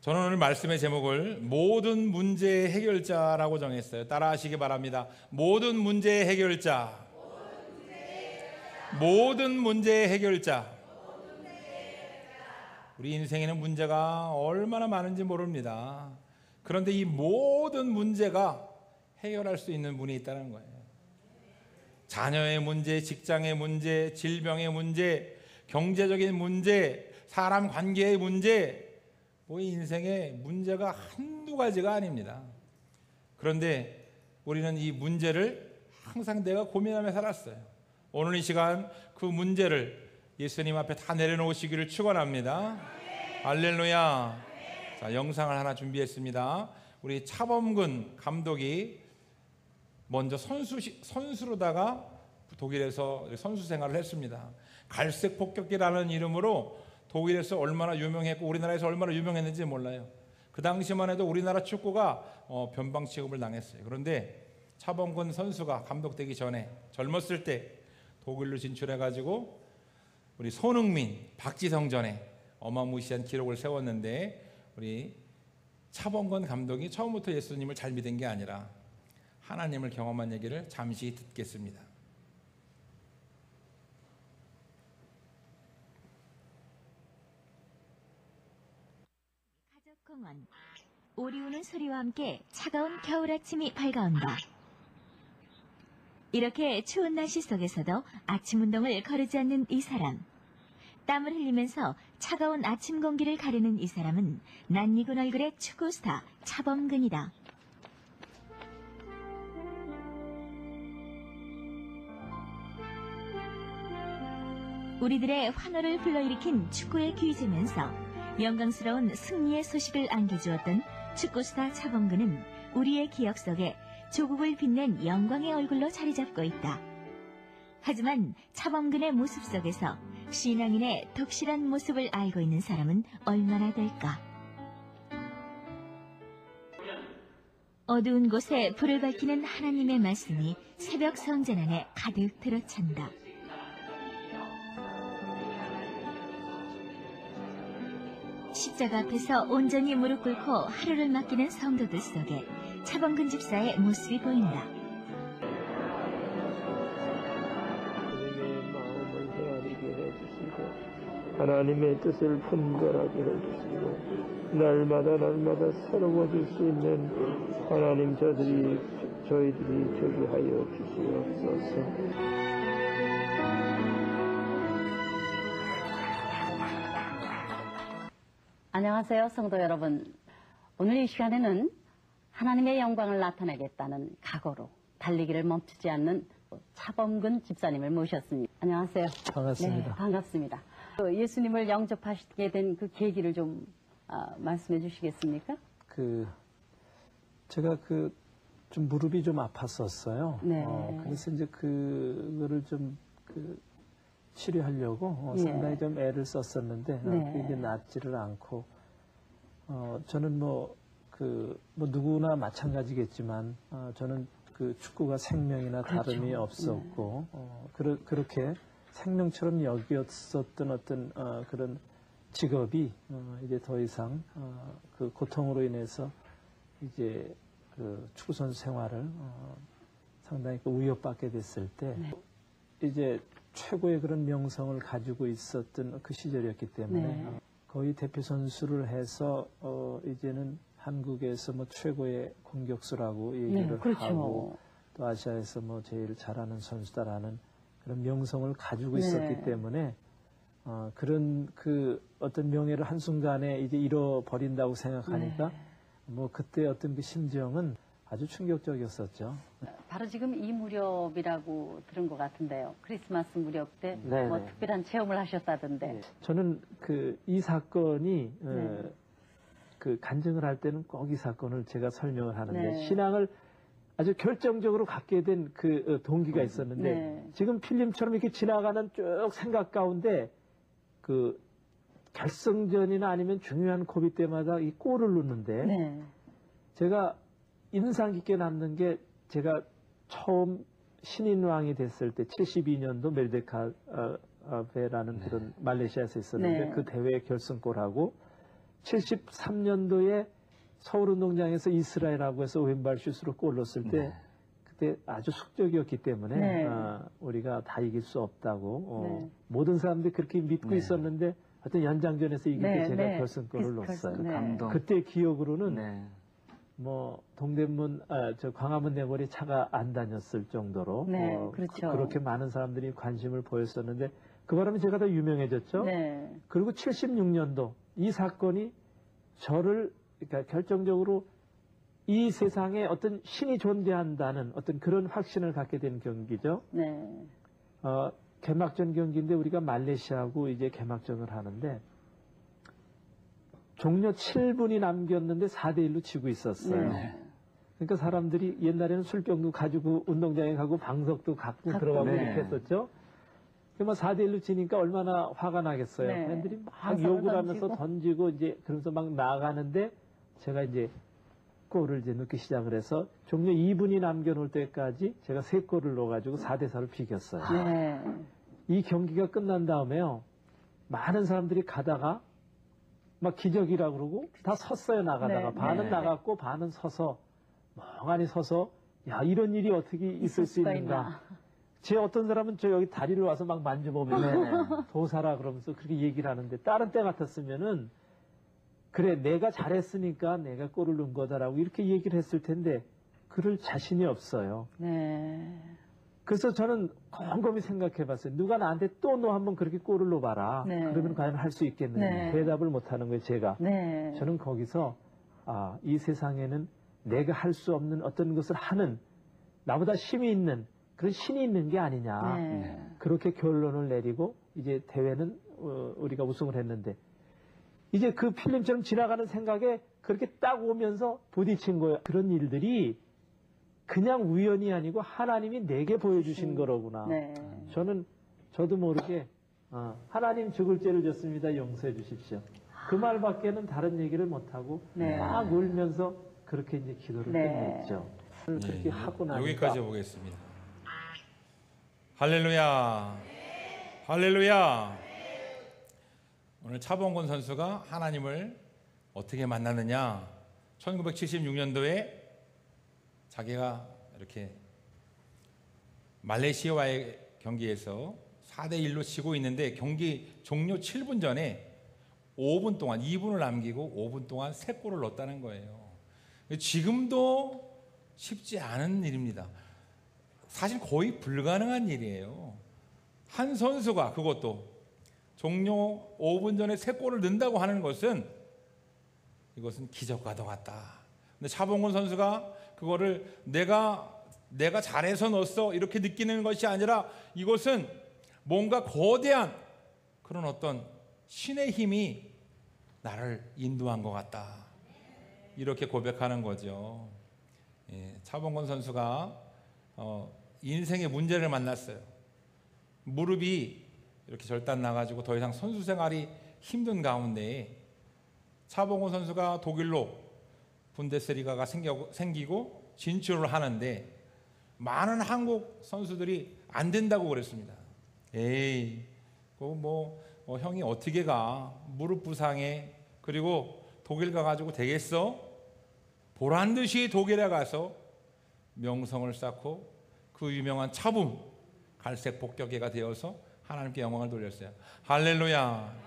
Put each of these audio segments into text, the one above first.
저는 오늘 말씀의 제목을 모든 문제의 해결자라고 정했어요. 따라하시기 바랍니다. 모든 문제의 해결자. 모든 문제의 해결자. 우리 인생에는 문제가 얼마나 많은지 모릅니다. 그런데 이 모든 문제가 해결할 수 있는 분이 있다는 거예요. 자녀의 문제, 직장의 문제, 질병의 문제, 경제적인 문제, 사람 관계의 문제, 인생의 문제가 한두 가지가 아닙니다. 그런데 우리는 이 문제를 항상 내가 고민하며 살았어요. 오늘 이 시간 그 문제를 예수님 앞에 다 내려놓으시기를 축원합니다. 할렐루야. 자, 영상을 하나 준비했습니다. 우리 차범근 감독이 먼저 선수로다가 독일에서 선수 생활을 했습니다. 갈색 폭격기라는 이름으로 독일에서 얼마나 유명했고 우리나라에서 얼마나 유명했는지 몰라요. 그 당시만 해도 우리나라 축구가 변방 취급을 당했어요. 그런데 차범근 선수가 감독되기 전에 젊었을 때 독일로 진출해가지고 우리 손흥민, 박지성전에 어마무시한 기록을 세웠는데 우리 차범근 감독이 처음부터 예수님을 잘 믿은 게 아니라 하나님을 경험한 얘기를 잠시 듣겠습니다. 가족공원. 오리 우는 소리와 함께 차가운 겨울 아침이 밝아온다. 이렇게 추운 날씨 속에서도 아침 운동을 거르지 않는 이 사람. 땀을 흘리면서 차가운 아침 공기를 가르는 이 사람은 낯익은 얼굴의 축구 스타 차범근이다. 우리들의 환호를 불러일으킨 축구의 귀재면서 영광스러운 승리의 소식을 안겨주었던 축구스타 차범근은 우리의 기억 속에 조국을 빛낸 영광의 얼굴로 자리 잡고 있다. 하지만 차범근의 모습 속에서 신앙인의 독실한 모습을 알고 있는 사람은 얼마나 될까? 어두운 곳에 불을 밝히는 하나님의 말씀이 새벽 성전 안에 가득 들어찬다. 십자가 앞에서 온전히 무릎 꿇고 하루를 맡기는 성도들 속에 차범근 집사의 모습이 보인다. 그들의 마음을 헤아리게 해주시고 하나님의 뜻을 분별하게 해주시고 날마다 새로워질 수 있는 하나님 저희들이 되게 하여 주시옵소서. 안녕하세요, 성도 여러분. 오늘 이 시간에는 하나님의 영광을 나타내겠다는 각오로 달리기를 멈추지 않는 차범근 집사님을 모셨습니다. 안녕하세요. 반갑습니다. 네, 반갑습니다. 예수님을 영접하시게 된 그 계기를 좀 말씀해 주시겠습니까? 제가 좀 무릎이 좀 아팠었어요. 네. 그래서 이제 그거를 좀 치료하려고 예. 상당히 좀 애를 썼었는데 네. 그게 낫지를 않고 저는 누구나 마찬가지겠지만 저는 축구가 생명이나 그렇죠. 다름이 없었고 그렇게 생명처럼 여겼었던 어떤 그런 직업이 이제 더 이상 그 고통으로 인해서 이제 축구 선수 생활을 상당히 위협받게 됐을 때 네. 이제 최고의 그런 명성을 가지고 있었던 그 시절이었기 때문에 네. 거의 대표 선수를 해서 이제는 한국에서 최고의 공격수라고 얘기를 네, 그렇죠. 하고 또 아시아에서 제일 잘하는 선수다라는 그런 명성을 가지고 네. 있었기 때문에 그런 어떤 명예를 한순간에 이제 잃어버린다고 생각하니까 네. 그때 어떤 그 심정은 아주 충격적이었었죠. 바로 지금 이 무렵이라고 들은 것 같은데요. 크리스마스 무렵 때 네, 뭐 네. 특별한 체험을 하셨다던데. 저는 이 사건이 간증을 할 때는 꼭 이 사건을 제가 설명을 하는데 네. 신앙을 아주 결정적으로 갖게 된 그 동기가 있었는데 네. 지금 필름처럼 이렇게 지나가는 쭉 생각 가운데 결승전이나 아니면 중요한 고비 때마다 이 골을 넣는데 네. 제가 인상 깊게 남는 게 제가 처음 신인왕이 됐을 때 72년도 멜데카베라는 그런 말레이시아에서 있었는데 네. 그 대회 결승골하고 73년도에 서울운동장에서 이스라엘하고 해서 왼발 슛으로 골 넣었을 때 네. 그때 아주 숙적이었기 때문에 네. 우리가 다 이길 수 없다고 네. 모든 사람들이 그렇게 믿고 네. 있었는데 하여튼 연장전에서 이길 네, 때 제가 네. 결승골을 넣었어요. 네. 감동. 그때 기억으로는 네. 뭐 동대문 저 광화문 내거리 차가 안 다녔을 정도로 네, 그렇죠. 그렇게 많은 사람들이 관심을 보였었는데 그 바람에 제가 더 유명해졌죠. 네. 그리고 76년도 이 사건이 저를 그러니까 결정적으로 이 세상에 어떤 신이 존재한다는 어떤 그런 확신을 갖게 된 경기죠. 네. 개막전 경기인데 우리가 말레이시아하고 이제 개막전을 하는데 종료 7분이 남겼는데 4대1로 지고 있었어요. 네. 그러니까 사람들이 옛날에는 술병도 가지고 운동장에 가고 방석도 갖고 들어가고 네. 이렇게 했었죠. 그러면 4대1로 지니까 얼마나 화가 나겠어요. 네. 팬들이 막 방석을 욕을 하면서 던지고 이제 그러면서 막 나가는데 제가 이제 골을 이제 넣기 시작을 해서 종료 2분이 남겨놓을 때까지 제가 3골을 넣어가지고 4대4로 비겼어요. 네. 이 경기가 끝난 다음에요. 많은 사람들이 가다가 막 기적이라고 그러고 다 섰어요. 나가다가 네, 반은 네. 나갔고 반은 서서 멍하니 서서 야 이런 일이 어떻게 있을 수 수가 있는가. 있나. 제 어떤 사람은 저 여기 다리를 와서 막 만져보면서 도사라 그러면서 그렇게 얘기를 하는데 다른 때 같았으면은 그래 내가 잘했으니까 내가 골을 넣은 거다라고 이렇게 얘기를 했을 텐데 그럴 자신이 없어요. 네. 그래서 저는 곰곰이 생각해 봤어요. 누가 나한테 또 너 한번 그렇게 골을 넣어봐라. 네. 그러면 과연 할 수 있겠느냐. 네. 대답을 못하는 거예요, 제가. 네. 저는 거기서 이 세상에는 내가 할 수 없는 어떤 것을 하는 나보다 힘이 있는 그런 신이 있는 게 아니냐. 네. 그렇게 결론을 내리고 이제 대회는 우리가 우승을 했는데 이제 그 필름처럼 지나가는 생각에 그렇게 딱 오면서 부딪힌 거예요. 그런 일들이 그냥 우연이 아니고 하나님이 내게 보여주신 거로구나. 네. 저도 모르게 하나님 죽을 죄를 졌습니다. 용서해 주십시오. 그 말밖에는 다른 얘기를 못하고 네. 막 울면서 그렇게 이제 기도를 네. 끝냈죠. 그렇게 하고 나니까 여기까지 보겠습니다. 할렐루야. 할렐루야. 오늘 차범근 선수가 하나님을 어떻게 만났느냐? 1976년도에 자기가 이렇게 말레이시아와의 경기에서 4대1로 지고 있는데 경기 종료 7분 전에 5분 동안 2분을 남기고 5분 동안 3골을 넣었다는 거예요. 지금도 쉽지 않은 일입니다. 사실 거의 불가능한 일이에요. 한 선수가 그것도 종료 5분 전에 3골을 넣는다고 하는 것은 이것은 기적과도 같다. 근데 차범근 선수가 그거를 내가 잘해서 넣었어 이렇게 느끼는 것이 아니라 이것은 뭔가 거대한 그런 어떤 신의 힘이 나를 인도한 것 같다. 이렇게 고백하는 거죠. 차범근 선수가 인생의 문제를 만났어요. 무릎이 이렇게 절단 나가지고 더 이상 선수 생활이 힘든 가운데 차범근 선수가 독일로 분데스리가가 생기고 진출을 하는데 많은 한국 선수들이 안 된다고 그랬습니다. 에이, 형이 어떻게 가? 무릎 부상에 그리고 독일 가가지고 되겠어? 보란 듯이 독일에 가서 명성을 쌓고 그 유명한 차붐 갈색 복격회가 되어서 하나님께 영광을 돌렸어요. 할렐루야.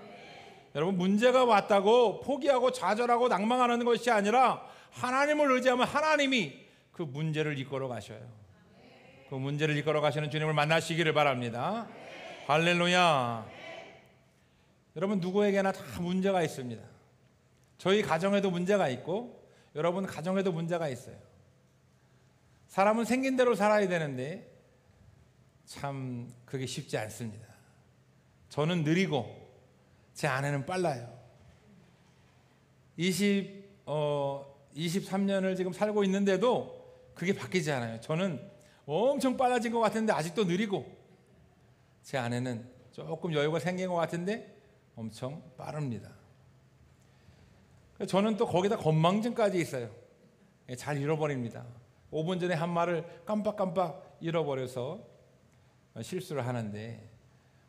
여러분 문제가 왔다고 포기하고 좌절하고 낭망하는 것이 아니라 하나님을 의지하면 하나님이 그 문제를 이끌어 가셔요. 그 문제를 이끌어 가시는 주님을 만나시기를 바랍니다. 할렐루야. 여러분 누구에게나 다 문제가 있습니다. 저희 가정에도 문제가 있고 여러분 가정에도 문제가 있어요. 사람은 생긴 대로 살아야 되는데 참 그게 쉽지 않습니다. 저는 느리고 제 아내는 빨라요. 23년을 지금 살고 있는데도 그게 바뀌지 않아요. 저는 엄청 빨라진 것 같은데 아직도 느리고 제 아내는 조금 여유가 생긴 것 같은데 엄청 빠릅니다. 저는 또 거기다 건망증까지 있어요. 잘 잃어버립니다. 5분 전에 한 말을 깜빡깜빡 잃어버려서 실수를 하는데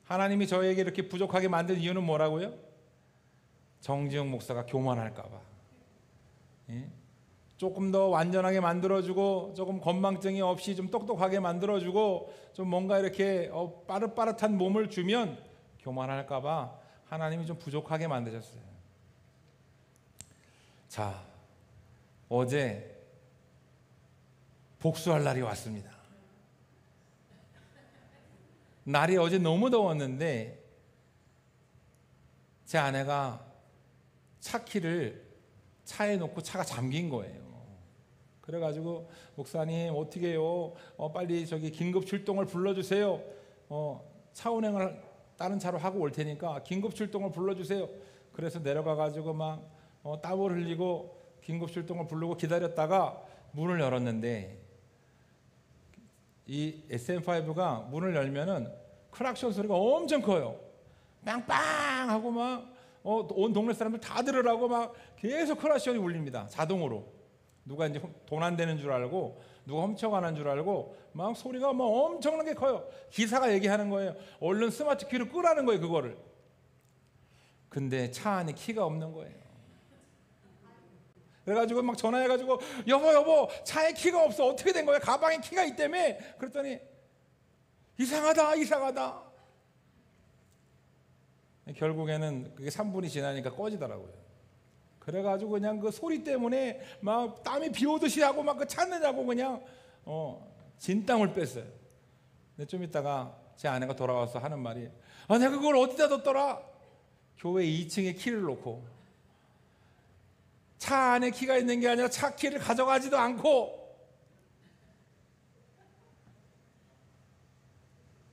하나님이 저에게 이렇게 부족하게 만든 이유는 뭐라고요? 정지용 목사가 교만할까 봐. 예? 조금 더 완전하게 만들어주고 조금 건망증이 없이 좀 똑똑하게 만들어주고 좀 뭔가 이렇게 빠릇빠릇한 몸을 주면 교만할까 봐 하나님이 좀 부족하게 만드셨어요. 자, 어제 복수할 날이 왔습니다. 날이 어제 너무 더웠는데 제 아내가 차 키를 차에 놓고 차가 잠긴 거예요. 그래가지고 목사님 어떻게 해요? 빨리 저기 긴급 출동을 불러주세요. 차 운행을 다른 차로 하고 올 테니까 긴급 출동을 불러주세요. 그래서 내려가가지고 막 땀을 흘리고 긴급 출동을 부르고 기다렸다가 문을 열었는데 이 SM5가 문을 열면은 크락션 소리가 엄청 커요. 빵빵 하고 막 온 동네 사람들 다 들으라고 막 계속 크락션이 울립니다. 자동으로. 누가 이제 돈 안 되는 줄 알고 누가 훔쳐가는 줄 알고 막 소리가 막 엄청나게 커요. 기사가 얘기하는 거예요. 얼른 스마트 키로 끄라는 거예요, 그거를. 근데 차 안에 키가 없는 거예요. 그래가지고 막 전화해가지고 여보 차에 키가 없어. 어떻게 된 거야? 가방에 키가 있다며. 그랬더니 이상하다. 결국에는 그게 3분이 지나니까 꺼지더라고요. 그래가지고 그냥 그 소리 때문에 막 땀이 비 오듯이 하고 막 그 찾느냐고 그냥 진땀을 뺐어요. 근데 좀 있다가 제 아내가 돌아와서 하는 말이 내가 그걸 어디다 뒀더라? 교회 2층에 키를 놓고 차 안에 키가 있는 게 아니라 차 키를 가져가지도 않고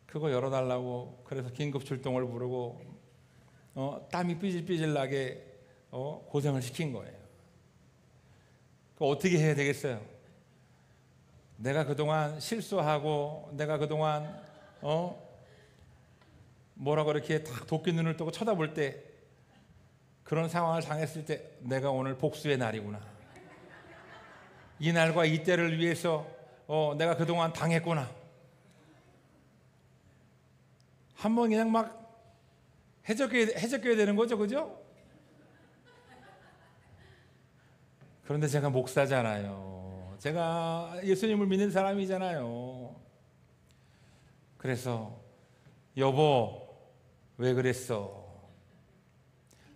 그거 열어달라고 그래서 긴급 출동을 부르고 땀이 삐질삐질 나게 고생을 시킨 거예요. 그 어떻게 해야 되겠어요? 내가 그동안 실수하고 내가 그동안 뭐라고 이렇게 딱 도끼 눈을 뜨고 쳐다볼 때 그런 상황을 당했을 때 내가 오늘 복수의 날이구나. 이 날과 이 때를 위해서 내가 그동안 당했구나. 한번 그냥 막 해적해야 되는 거죠, 그죠? 그런데 제가 목사잖아요. 제가 예수님을 믿는 사람이잖아요. 그래서 여보 왜 그랬어?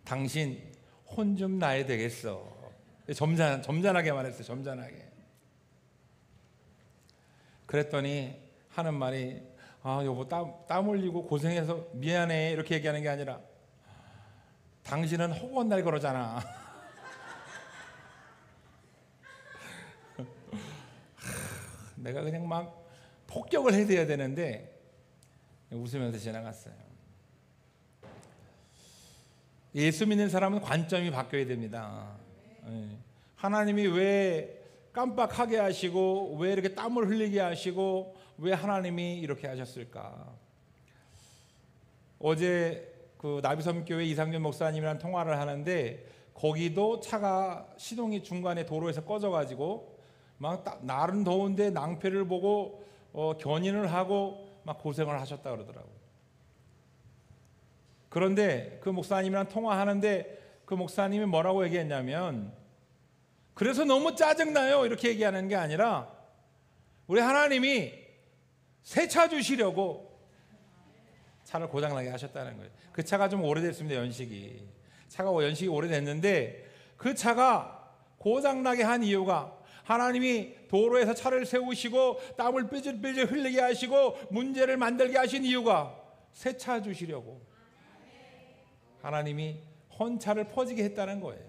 당신 혼 좀 나야 되겠어. 점잖하게 말했어요. 점잖하게. 그랬더니 하는 말이 여보 땀 흘리고 고생해서 미안해 이렇게 얘기하는 게 아니라 당신은 허구한 날 그러잖아. 내가 그냥 막 폭격을 해야 되는데 웃으면서 지나갔어요. 예수 믿는 사람은 관점이 바뀌어야 됩니다. 하나님이 왜 깜빡하게 하시고 왜 이렇게 땀을 흘리게 하시고 왜 하나님이 이렇게 하셨을까? 어제 그 나비섬교회 이상준 목사님이랑 통화를 하는데 거기도 차가 시동이 중간에 도로에서 꺼져가지고 막 날은 더운데 낭패를 보고 견인을 하고 막 고생을 하셨다 그러더라고요. 그런데 그 목사님이랑 통화하는데 그 목사님이 뭐라고 얘기했냐면 그래서 너무 짜증나요 이렇게 얘기하는 게 아니라 우리 하나님이 새 차 주시려고 차를 고장나게 하셨다는 거예요. 그 차가 좀 오래됐습니다. 차가 연식이 오래됐는데 그 차가 고장나게 한 이유가 하나님이 도로에서 차를 세우시고 땀을 삐질삐질 흘리게 하시고 문제를 만들게 하신 이유가 새 차 주시려고 하나님이 헌차를 퍼지게 했다는 거예요.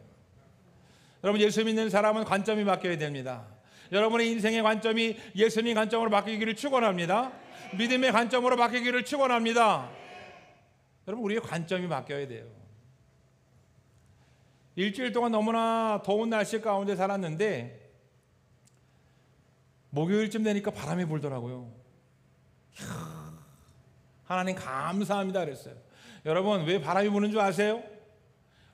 여러분 예수 믿는 사람은 관점이 바뀌어야 됩니다. 여러분의 인생의 관점이 예수님 관점으로 바뀌기를 축원합니다. 믿음의 관점으로 바뀌기를 축원합니다. 여러분 우리의 관점이 바뀌어야 돼요. 일주일 동안 너무나 더운 날씨 가운데 살았는데 목요일쯤 되니까 바람이 불더라고요. 하나님 감사합니다 그랬어요. 여러분 왜 바람이 부는 줄 아세요?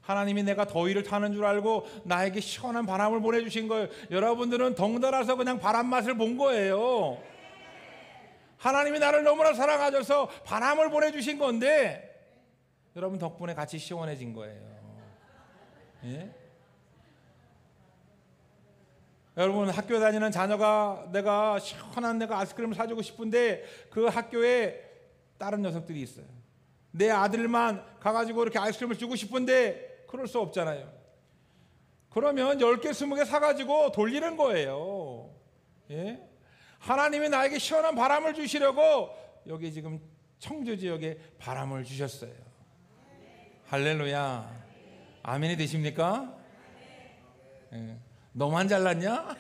하나님이 내가 더위를 타는 줄 알고 나에게 시원한 바람을 보내주신 거예요. 여러분들은 덩달아서 그냥 바람 맛을 본 거예요. 하나님이 나를 너무나 사랑하셔서 바람을 보내주신 건데 여러분 덕분에 같이 시원해진 거예요. 예? 여러분, 학교 다니는 자녀가 내가 시원한 내가 아이스크림을 사주고 싶은데 그 학교에 다른 녀석들이 있어요. 내 아들만 가가지고 이렇게 아이스크림을 주고 싶은데 그럴 수 없잖아요. 그러면 10개, 20개 사가지고 돌리는 거예요. 예? 하나님이 나에게 시원한 바람을 주시려고 여기 지금 청주 지역에 바람을 주셨어요. 할렐루야. 아멘이 되십니까? 예. 너만 잘났냐?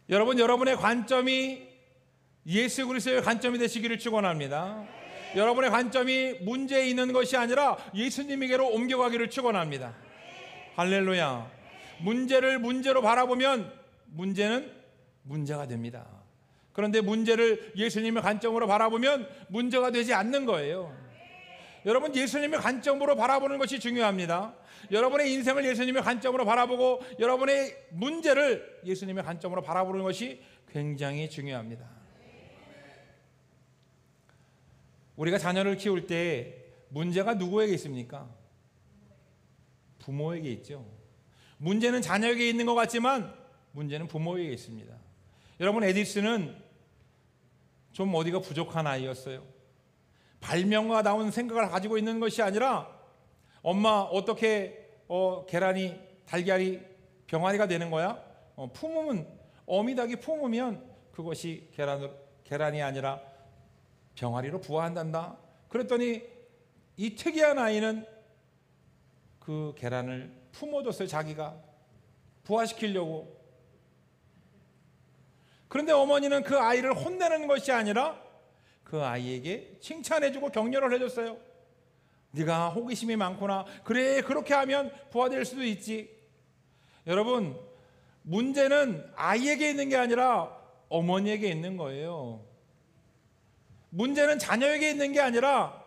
여러분, 여러분의 관점이 예수 그리스도의 관점이 되시기를 축원합니다. 여러분의 관점이 문제에 있는 것이 아니라 예수님에게로 옮겨가기를 축원합니다. 할렐루야. 문제를 문제로 바라보면 문제는 문제가 됩니다. 그런데 문제를 예수님의 관점으로 바라보면 문제가 되지 않는 거예요. 여러분, 예수님의 관점으로 바라보는 것이 중요합니다. 여러분의 인생을 예수님의 관점으로 바라보고 여러분의 문제를 예수님의 관점으로 바라보는 것이 굉장히 중요합니다. 우리가 자녀를 키울 때 문제가 누구에게 있습니까? 부모에게 있죠. 문제는 자녀에게 있는 것 같지만 문제는 부모에게 있습니다. 여러분, 에디슨은 좀 어디가 부족한 아이였어요. 발명가 나온 생각을 가지고 있는 것이 아니라 엄마 어떻게 계란이 달걀이 병아리가 되는 거야? 품으면 어미닭이 품으면 그것이 계란이 아니라 병아리로 부화한단다. 그랬더니 이 특이한 아이는 그 계란을 품어줬어요. 자기가 부화시키려고. 그런데 어머니는 그 아이를 혼내는 것이 아니라 그 아이에게 칭찬해주고 격려를 해줬어요. 네가 호기심이 많구나. 그래, 그렇게 하면 부화될 수도 있지. 여러분, 문제는 아이에게 있는 게 아니라 어머니에게 있는 거예요. 문제는 자녀에게 있는 게 아니라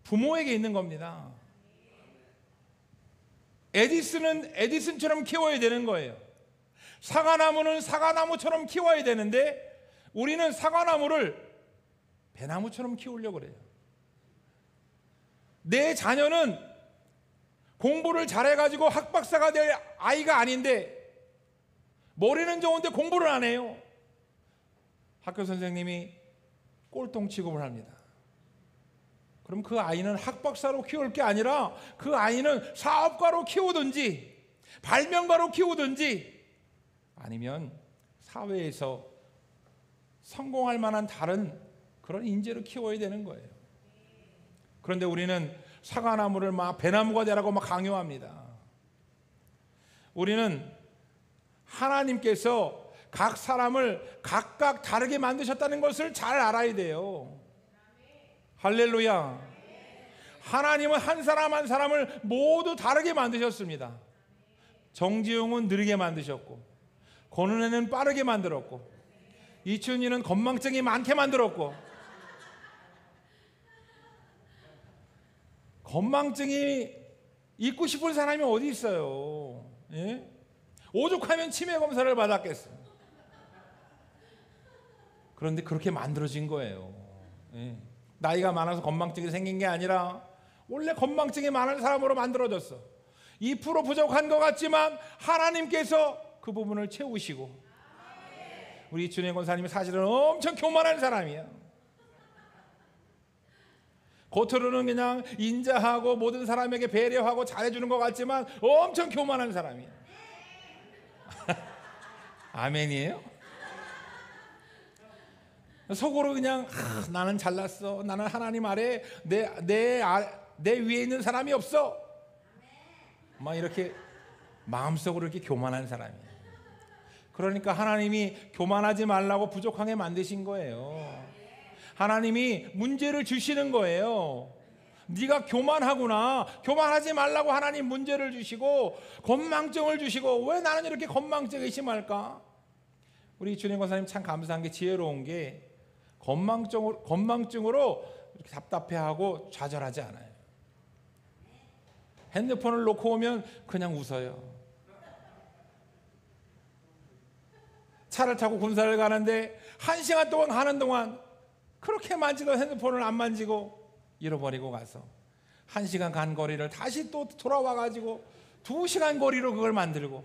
부모에게 있는 겁니다. 에디슨은 에디슨처럼 키워야 되는 거예요. 사과나무는 사과나무처럼 키워야 되는데 우리는 사과나무를 배나무처럼 키우려고 그래요. 내 자녀는 공부를 잘해가지고 학박사가 될 아이가 아닌데 머리는 좋은데 공부를 안 해요. 학교 선생님이 꼴통 취급을 합니다. 그럼 그 아이는 학박사로 키울 게 아니라 그 아이는 사업가로 키우든지 발명가로 키우든지 아니면 사회에서 성공할 만한 다른 그런 인재로 키워야 되는 거예요. 그런데 우리는 사과나무를 막 배나무가 되라고 막 강요합니다. 우리는 하나님께서 각 사람을 각각 다르게 만드셨다는 것을 잘 알아야 돼요. 할렐루야. 하나님은 한 사람 한 사람을 모두 다르게 만드셨습니다. 정지용은 느리게 만드셨고, 권은혜는 빠르게 만들었고, 이춘희는 건망증이 많게 만들었고, 건망증이 있고 싶은 사람이 어디 있어요? 예? 오죽하면 치매 검사를 받았겠어요. 그런데 그렇게 만들어진 거예요. 예. 나이가 많아서 건망증이 생긴 게 아니라 원래 건망증이 많은 사람으로 만들어졌어. 2% 부족한 것 같지만 하나님께서 그 부분을 채우시고. 우리 이춘혜 권사님이 사실은 엄청 교만한 사람이야. 겉으로는 그냥 인자하고 모든 사람에게 배려하고 잘해주는 것 같지만 엄청 교만한 사람이야. 아멘이에요? 속으로 그냥 나는 잘났어. 나는 하나님 아래 내 위에 있는 사람이 없어. 막 이렇게 마음속으로 이렇게 교만한 사람이에요. 그러니까 하나님이 교만하지 말라고 부족하게 만드신 거예요. 하나님이 문제를 주시는 거예요. 네가 교만하구나. 교만하지 말라고 하나님 문제를 주시고 건망증을 주시고 왜 나는 이렇게 건망증이 심할까? 우리 이춘희 권사님 참 감사한 게 지혜로운 게 건망증으로 이렇게 답답해하고 좌절하지 않아요. 핸드폰을 놓고 오면 그냥 웃어요. 차를 타고 군사를 가는데 1시간 동안 가는 동안 그렇게 만지던 핸드폰을 안 만지고 잃어버리고 가서 1시간 간 거리를 다시 또 돌아와 가지고 2시간 거리로 그걸 만들고,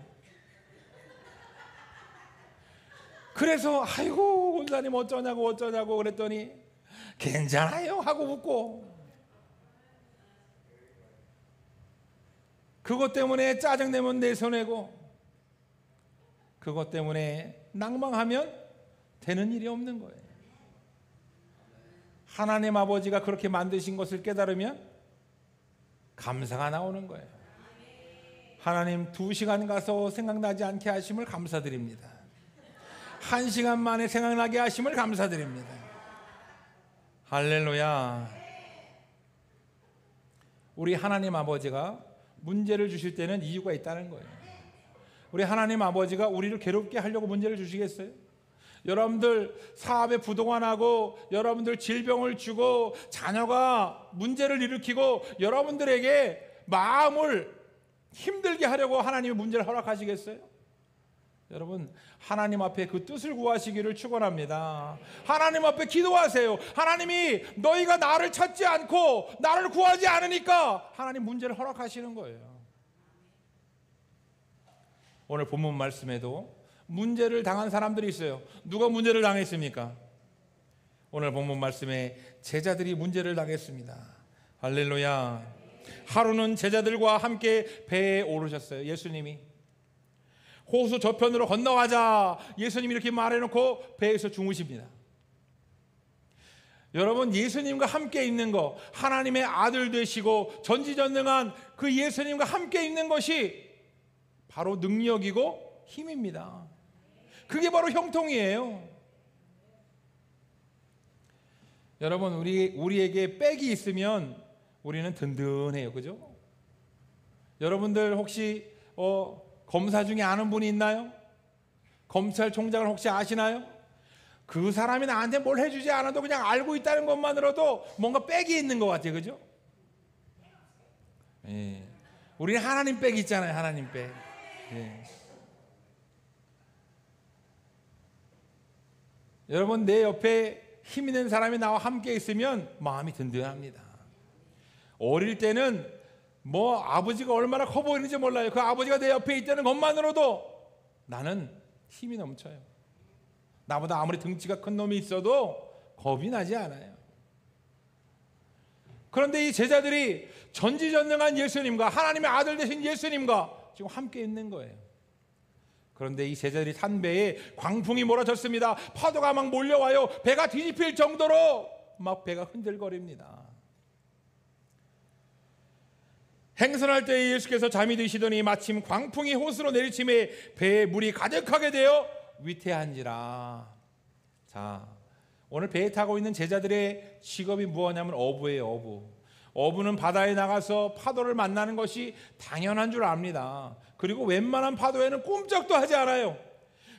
그래서 아이고 권사님 어쩌냐고 그랬더니 괜찮아요 하고 웃고, 그것 때문에 짜증내면 내서내고, 그것 때문에 낭망하면 되는 일이 없는 거예요. 하나님 아버지가 그렇게 만드신 것을 깨달으면 감사가 나오는 거예요. 하나님 2시간 가서 생각나지 않게 하심을 감사드립니다. 1시간 만에 생각나게 하심을 감사드립니다. 할렐루야. 우리 하나님 아버지가 문제를 주실 때는 이유가 있다는 거예요. 우리 하나님 아버지가 우리를 괴롭게 하려고 문제를 주시겠어요? 여러분들 사업에 부도가 나고, 여러분들 질병을 주고, 자녀가 문제를 일으키고, 여러분들에게 마음을 힘들게 하려고 하나님이 문제를 허락하시겠어요? 여러분, 하나님 앞에 그 뜻을 구하시기를 축원합니다. 하나님 앞에 기도하세요. 하나님이 너희가 나를 찾지 않고 나를 구하지 않으니까 하나님 문제를 허락하시는 거예요. 오늘 본문 말씀에도 문제를 당한 사람들이 있어요. 누가 문제를 당했습니까? 오늘 본문 말씀에 제자들이 문제를 당했습니다. 할렐루야. 하루는 제자들과 함께 배에 오르셨어요. 예수님이 호수 저편으로 건너가자 예수님이 이렇게 말해놓고 배에서 주무십니다. 여러분, 예수님과 함께 있는 거, 하나님의 아들 되시고 전지전능한 그 예수님과 함께 있는 것이 바로 능력이고 힘입니다. 그게 바로 형통이에요. 여러분, 우리에게 백이 있으면 우리는 든든해요. 그죠? 여러분들 혹시 검사 중에 아는 분이 있나요? 검찰총장을 혹시 아시나요? 그 사람이 나한테 뭘 해주지 않아도 그냥 알고 있다는 것만으로도 뭔가 백이 있는 것 같아요. 그죠? 예. 우리는 하나님 백이 있잖아요. 하나님 백. 예. 여러분, 내 옆에 힘 있는 사람이 나와 함께 있으면 마음이 든든합니다. 어릴 때는 뭐 아버지가 얼마나 커 보이는지 몰라요. 그 아버지가 내 옆에 있다는 것만으로도 나는 힘이 넘쳐요. 나보다 아무리 등치가 큰 놈이 있어도 겁이 나지 않아요. 그런데 이 제자들이 전지전능한 예수님과, 하나님의 아들 되신 예수님과 지금 함께 있는 거예요. 그런데 이 제자들이 탄 배에 광풍이 몰아쳤습니다. 파도가 막 몰려와요. 배가 뒤집힐 정도로 막 배가 흔들거립니다. 행선할 때 예수께서 잠이 드시더니 마침 광풍이 호수로 내리침에 배에 물이 가득하게 되어 위태한지라. 자, 오늘 배에 타고 있는 제자들의 직업이 무엇냐면 어부예요. 어부는 바다에 나가서 파도를 만나는 것이 당연한 줄 압니다. 그리고 웬만한 파도에는 꼼짝도 하지 않아요.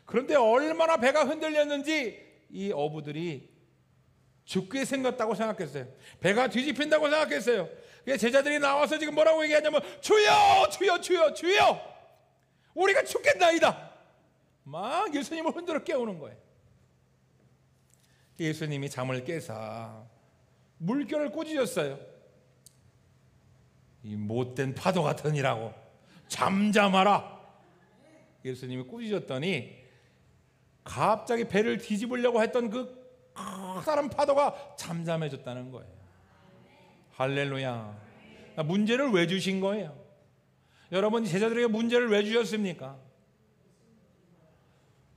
그런데 얼마나 배가 흔들렸는지 이 어부들이 죽게 생겼다고 생각했어요. 배가 뒤집힌다고 생각했어요. 제자들이 나와서 지금 뭐라고 얘기하냐면 주여 주여 주여 주여 우리가 죽겠나이다. 막 예수님을 흔들어 깨우는 거예요. 예수님이 잠을 깨사 물결을 꾸짖었어요. 이 못된 파도 같으니라고 잠잠하라. 예수님이 꾸짖었더니 갑자기 배를 뒤집으려고 했던 그 커다란 파도가 잠잠해졌다는 거예요. 할렐루야. 문제를 왜 주신 거예요? 여러분, 제자들에게 문제를 왜 주셨습니까?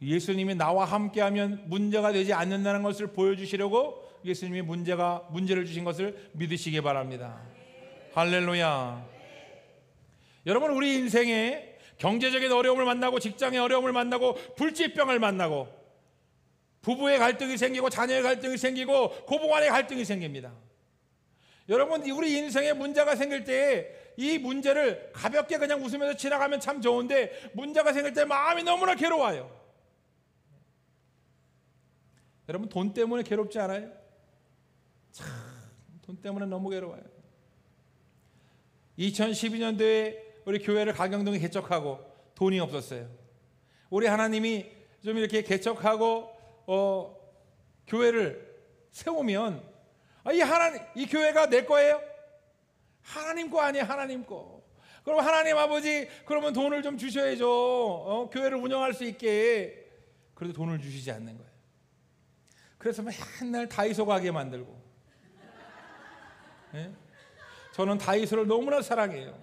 예수님이 나와 함께하면 문제가 되지 않는다는 것을 보여주시려고 예수님이 문제를 주신 것을 믿으시기 바랍니다. 할렐루야. 여러분, 우리 인생에 경제적인 어려움을 만나고, 직장의 어려움을 만나고, 불치병을 만나고, 부부의 갈등이 생기고, 자녀의 갈등이 생기고, 고부간의 갈등이 생깁니다. 여러분, 우리 인생에 문제가 생길 때 이 문제를 가볍게 그냥 웃으면서 지나가면 참 좋은데, 문제가 생길 때 마음이 너무나 괴로워요. 여러분, 돈 때문에 괴롭지 않아요? 참, 돈 때문에 너무 괴로워요. 2012년도에 우리 교회를 가경동에 개척하고 돈이 없었어요. 우리 하나님이 좀 이렇게 개척하고 교회를 세우면 이 교회가 내 거예요? 하나님 거 아니에요, 하나님 거. 그럼 하나님 아버지, 그러면 돈을 좀 주셔야죠. 교회를 운영할 수 있게. 그래도 돈을 주시지 않는 거예요. 그래서 맨날 다이소 가게 만들고. 예? 저는 다이소를 너무나 사랑해요.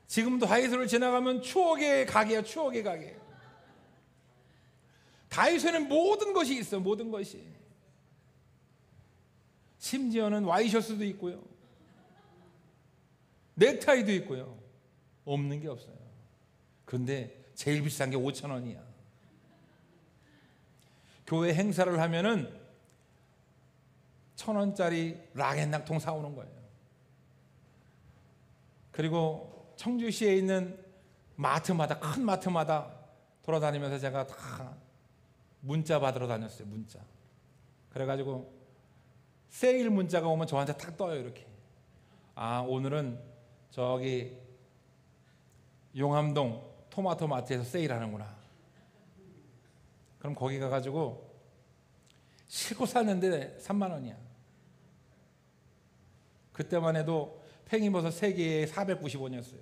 지금도 다이소를 지나가면 추억의 가게야, 추억의 가게. 다이소에는 모든 것이 있어, 모든 것이. 심지어는 와이셔츠도 있고요, 넥타이도 있고요. 없는 게 없어요. 그런데 제일 비싼 게 5,000원이야. 교회 행사를 하면은 1,000원짜리 락앤락통 사오는 거예요. 그리고 청주시에 있는 마트마다, 큰 마트마다 돌아다니면서 제가 다 문자 받으러 다녔어요. 문자. 그래가지고 세일 문자가 오면 저한테 탁 떠요. 이렇게. 아, 오늘은 저기 용암동 토마토 마트에서 세일하는구나. 그럼 거기 가가지고 실컷 샀는데 3만 원이야. 그때만 해도 팽이버섯 3개에 490원이었어요.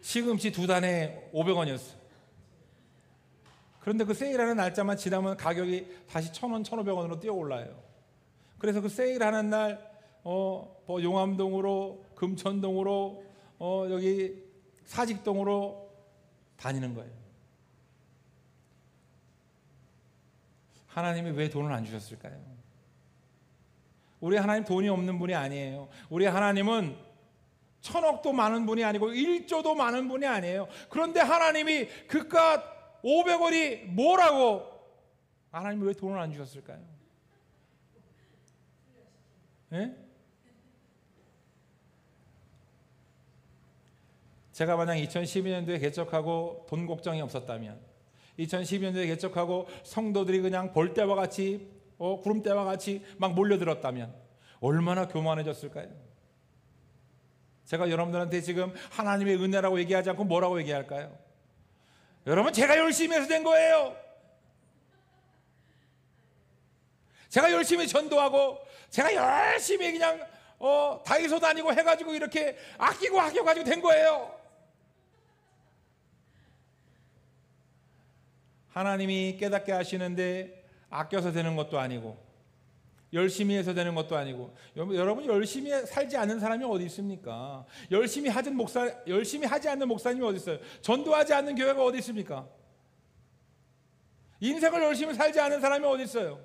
시금치 2단에 500원이었어요. 그런데 그 세일하는 날짜만 지나면 가격이 다시 1,000원, 1,500원으로 뛰어 올라요. 그래서 그 세일하는 날 뭐 용암동으로, 금천동으로, 여기 사직동으로 다니는 거예요. 하나님이 왜 돈을 안 주셨을까요? 우리 하나님 돈이 없는 분이 아니에요. 우리 하나님은 1,000억도 많은 분이 아니고 1조도 많은 분이 아니에요. 그런데 하나님이 그깟 500원이 뭐라고 하나님이 왜 돈을 안 주셨을까요? 예? 제가 만약 2012년도에 개척하고 돈 걱정이 없었다면, 2012년도에 개척하고 성도들이 그냥 벌떼와 같이 구름대와 같이 막 몰려들었다면 얼마나 교만해졌을까요? 제가 여러분들한테 지금 하나님의 은혜라고 얘기하지 않고 뭐라고 얘기할까요? 여러분, 제가 열심히 해서 된 거예요. 제가 열심히 전도하고 제가 열심히 그냥 다이소 다니고 해가지고 이렇게 아껴가지고 된 거예요. 하나님이 깨닫게 하시는데 아껴서 되는 것도 아니고 열심히 해서 되는 것도 아니고, 여러분 열심히 살지 않는 사람이 어디 있습니까? 열심히 하지 않는 목사님이 어디 있어요? 전도하지 않는 교회가 어디 있습니까? 인생을 열심히 살지 않는 사람이 어디 있어요?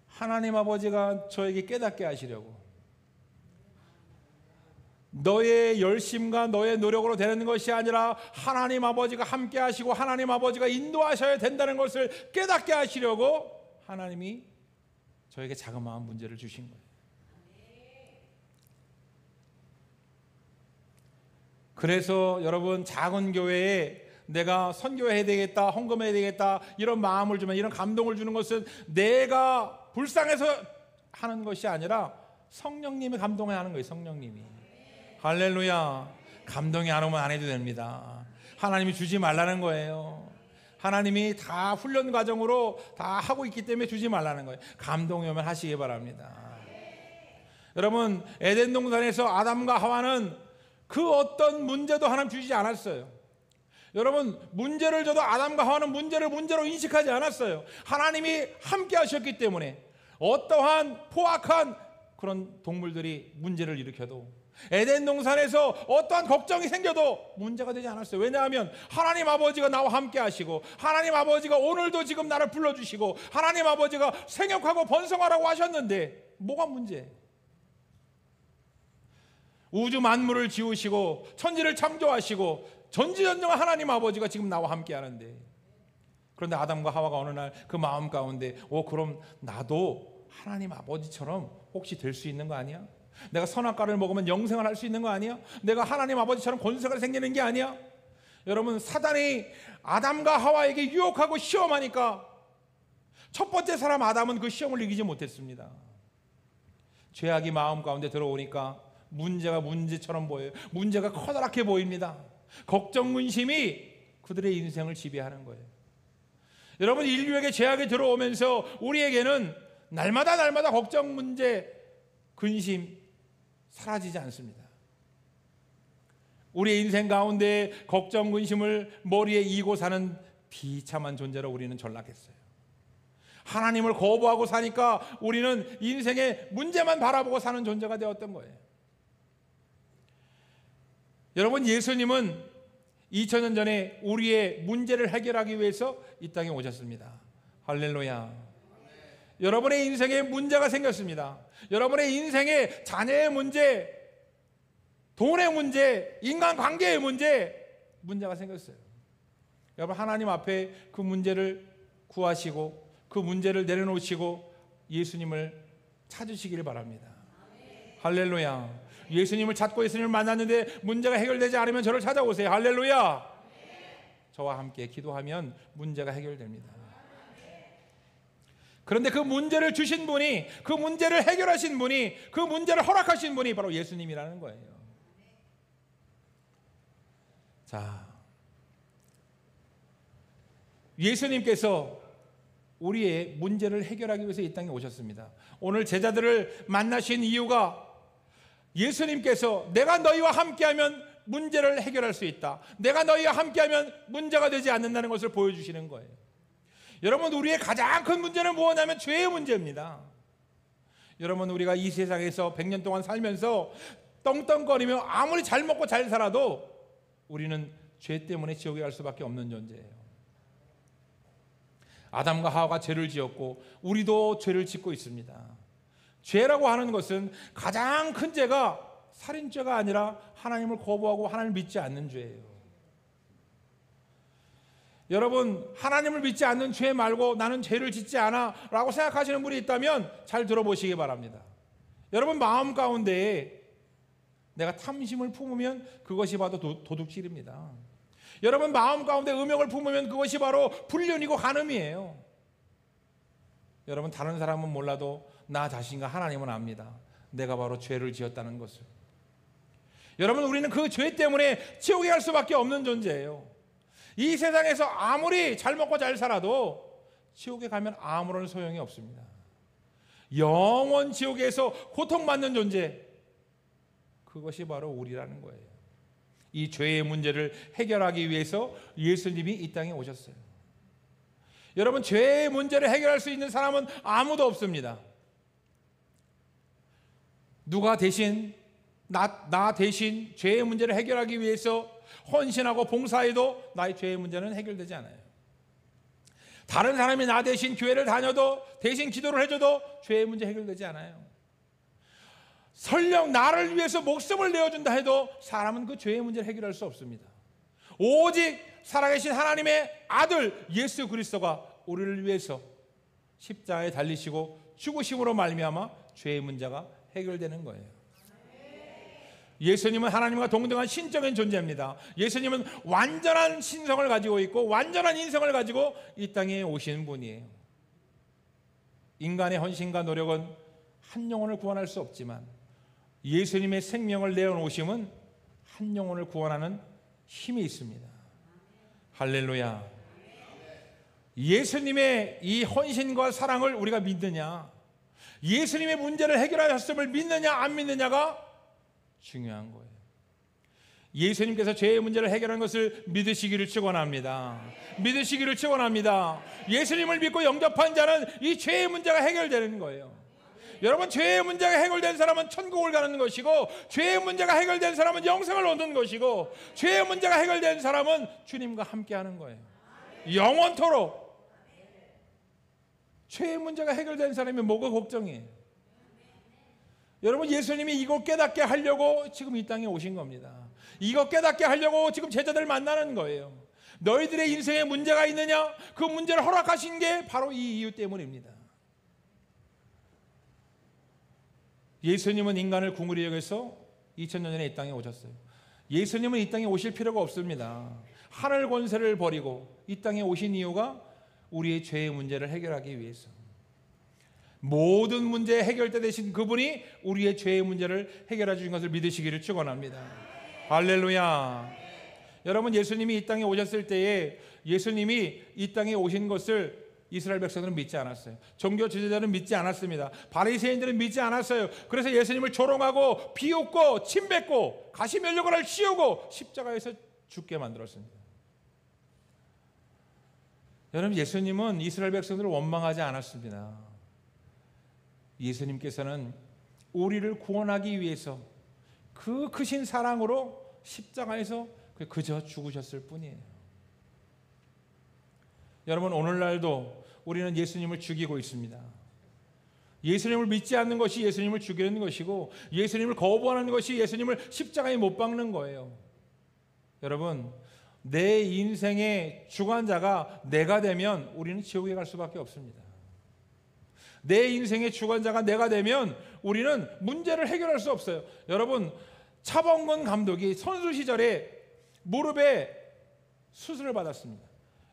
하나님 아버지가 저에게 깨닫게 하시려고, 너의 열심과 너의 노력으로 되는 것이 아니라 하나님 아버지가 함께 하시고 하나님 아버지가 인도하셔야 된다는 것을 깨닫게 하시려고 하나님이 저에게 자그마한 문제를 주신 거예요. 그래서 여러분, 작은 교회에 내가 선교해야 되겠다, 헌금해야 되겠다, 이런 마음을 주면, 이런 감동을 주는 것은 내가 불쌍해서 하는 것이 아니라 성령님이 감동해 하는 거예요. 성령님이. 할렐루야. 감동이 안 오면 안 해도 됩니다. 하나님이 주지 말라는 거예요. 하나님이 다 훈련 과정으로 다 하고 있기 때문에 주지 말라는 거예요. 감동이 오면 하시기 바랍니다. 여러분, 에덴 동산에서 아담과 하와는 그 어떤 문제도 하나님 주시지 않았어요. 여러분, 문제를 줘도 아담과 하와는 문제로 인식하지 않았어요. 하나님이 함께 하셨기 때문에 어떠한 포악한 그런 동물들이 문제를 일으켜도, 에덴 동산에서 어떠한 걱정이 생겨도 문제가 되지 않았어요. 왜냐하면 하나님 아버지가 나와 함께 하시고, 하나님 아버지가 오늘도 지금 나를 불러주시고, 하나님 아버지가 생육하고 번성하라고 하셨는데 뭐가 문제? 우주 만물을 지으시고 천지를 창조하시고 전지전능한 하나님 아버지가 지금 나와 함께 하는데, 그런데 아담과 하와가 어느 날 그 마음 가운데 그럼 나도 하나님 아버지처럼 혹시 될 수 있는 거 아니야? 내가 선악과를 먹으면 영생을 할 수 있는 거 아니야? 내가 하나님 아버지처럼 권세가 생기는 게 아니야? 여러분, 사단이 아담과 하와에게 유혹하고 시험하니까 첫 번째 사람 아담은 그 시험을 이기지 못했습니다. 죄악이 마음 가운데 들어오니까 문제가 문제처럼 보여요. 문제가 커다랗게 보입니다. 걱정, 근심이 그들의 인생을 지배하는 거예요. 여러분, 인류에게 죄악이 들어오면서 우리에게는 날마다 걱정, 문제, 근심 사라지지 않습니다. 우리의 인생 가운데 걱정, 근심을 머리에 이고 사는 비참한 존재로 우리는 전락했어요. 하나님을 거부하고 사니까 우리는 인생의 문제만 바라보고 사는 존재가 되었던 거예요. 여러분, 예수님은 2000년 전에 우리의 문제를 해결하기 위해서 이 땅에 오셨습니다. 할렐루야. 여러분의 인생에 문제가 생겼습니다. 여러분의 인생에 자녀의 문제, 돈의 문제, 인간관계의 문제가 생겼어요. 여러분, 하나님 앞에 그 문제를 구하시고 그 문제를 내려놓으시고 예수님을 찾으시기를 바랍니다. 할렐루야. 예수님을 찾고 예수님을 만났는데 문제가 해결되지 않으면 저를 찾아오세요. 할렐루야. 저와 함께 기도하면 문제가 해결됩니다. 그런데 그 문제를 주신 분이, 그 문제를 해결하신 분이, 그 문제를 허락하신 분이 바로 예수님이라는 거예요. 자, 예수님께서 우리의 문제를 해결하기 위해서 이 땅에 오셨습니다. 오늘 제자들을 만나신 이유가 예수님께서 내가 너희와 함께하면 문제를 해결할 수 있다, 내가 너희와 함께하면 문제가 되지 않는다는 것을 보여주시는 거예요. 여러분, 우리의 가장 큰 문제는 무엇이냐면 죄의 문제입니다. 여러분, 우리가 이 세상에서 100년 동안 살면서 떵떵거리며 아무리 잘 먹고 잘 살아도 우리는 죄 때문에 지옥에 갈 수밖에 없는 존재예요. 아담과 하와가 죄를 지었고 우리도 죄를 짓고 있습니다. 죄라고 하는 것은 가장 큰 죄가 살인죄가 아니라 하나님을 거부하고 하나님을 믿지 않는 죄예요. 여러분, 하나님을 믿지 않는 죄 말고 나는 죄를 짓지 않아 라고 생각하시는 분이 있다면 잘 들어보시기 바랍니다. 여러분, 마음 가운데에 내가 탐심을 품으면 그것이 바로 도둑질입니다. 여러분, 마음 가운데 음욕을 품으면 그것이 바로 불륜이고 간음이에요. 여러분, 다른 사람은 몰라도 나 자신과 하나님은 압니다. 내가 바로 죄를 지었다는 것을. 여러분, 우리는 그 죄 때문에 지옥에 갈 수밖에 없는 존재예요. 이 세상에서 아무리 잘 먹고 잘 살아도 지옥에 가면 아무런 소용이 없습니다. 영원 지옥에서 고통받는 존재, 그것이 바로 우리라는 거예요. 이 죄의 문제를 해결하기 위해서 예수님이 이 땅에 오셨어요. 여러분, 죄의 문제를 해결할 수 있는 사람은 아무도 없습니다. 누가 대신 나 대신 죄의 문제를 해결하기 위해서 헌신하고 봉사해도 나의 죄의 문제는 해결되지 않아요. 다른 사람이 나 대신 교회를 다녀도 대신 기도를 해줘도 죄의 문제 해결되지 않아요. 설령 나를 위해서 목숨을 내어준다 해도 사람은 그 죄의 문제를 해결할 수 없습니다. 오직 살아계신 하나님의 아들 예수 그리스도가 우리를 위해서 십자가에 달리시고 죽으심으로 말미암아 죄의 문제가 해결되는 거예요. 예수님은 하나님과 동등한 신적인 존재입니다. 예수님은 완전한 신성을 가지고 있고 완전한 인성을 가지고 이 땅에 오신 분이에요. 인간의 헌신과 노력은 한 영혼을 구원할 수 없지만 예수님의 생명을 내어놓으심은 한 영혼을 구원하는 힘이 있습니다. 할렐루야. 예수님의 이 헌신과 사랑을 우리가 믿느냐, 예수님의 문제를 해결하셨음을 믿느냐 안 믿느냐가 중요한 거예요. 예수님께서 죄의 문제를 해결한 것을 믿으시기를 축원합니다. 믿으시기를 축원합니다. 예수님을 믿고 영접한 자는 이 죄의 문제가 해결되는 거예요. 여러분, 죄의 문제가 해결된 사람은 천국을 가는 것이고, 죄의 문제가 해결된 사람은 영생을 얻는 것이고, 죄의 문제가 해결된 사람은 주님과 함께하는 거예요. 영원토록. 죄의 문제가 해결된 사람이 뭐가 걱정이에요? 여러분, 예수님이 이거 깨닫게 하려고 지금 이 땅에 오신 겁니다. 이거 깨닫게 하려고 지금 제자들을 만나는 거예요. 너희들의 인생에 문제가 있느냐? 그 문제를 허락하신 게 바로 이 이유 때문입니다. 예수님은 인간을 궁휼히 여겨서 2000년 전에 이 땅에 오셨어요. 예수님은 이 땅에 오실 필요가 없습니다. 하늘 권세를 버리고 이 땅에 오신 이유가 우리의 죄의 문제를 해결하기 위해서. 모든 문제 해결자 되신 그분이 우리의 죄의 문제를 해결해 주신 것을 믿으시기를 축원합니다. 할렐루야. 여러분, 예수님이 이 땅에 오셨을 때에 예수님이 이 땅에 오신 것을 이스라엘 백성들은 믿지 않았어요. 종교 지도자들은 믿지 않았습니다. 바리새인들은 믿지 않았어요. 그래서 예수님을 조롱하고 비웃고 침뱉고 가시면류관을 씌우고 십자가에서 죽게 만들었습니다. 여러분, 예수님은 이스라엘 백성들을 원망하지 않았습니다. 예수님께서는 우리를 구원하기 위해서 그 크신 사랑으로 십자가에서 그저 죽으셨을 뿐이에요. 여러분, 오늘날도 우리는 예수님을 죽이고 있습니다. 예수님을 믿지 않는 것이 예수님을 죽이는 것이고, 예수님을 거부하는 것이 예수님을 십자가에 못 박는 거예요. 여러분, 내 인생의 주관자가 내가 되면 우리는 지옥에 갈 수밖에 없습니다. 내 인생의 주관자가 내가 되면 우리는 문제를 해결할 수 없어요. 여러분, 차범근 감독이 선수 시절에 무릎에 수술을 받았습니다.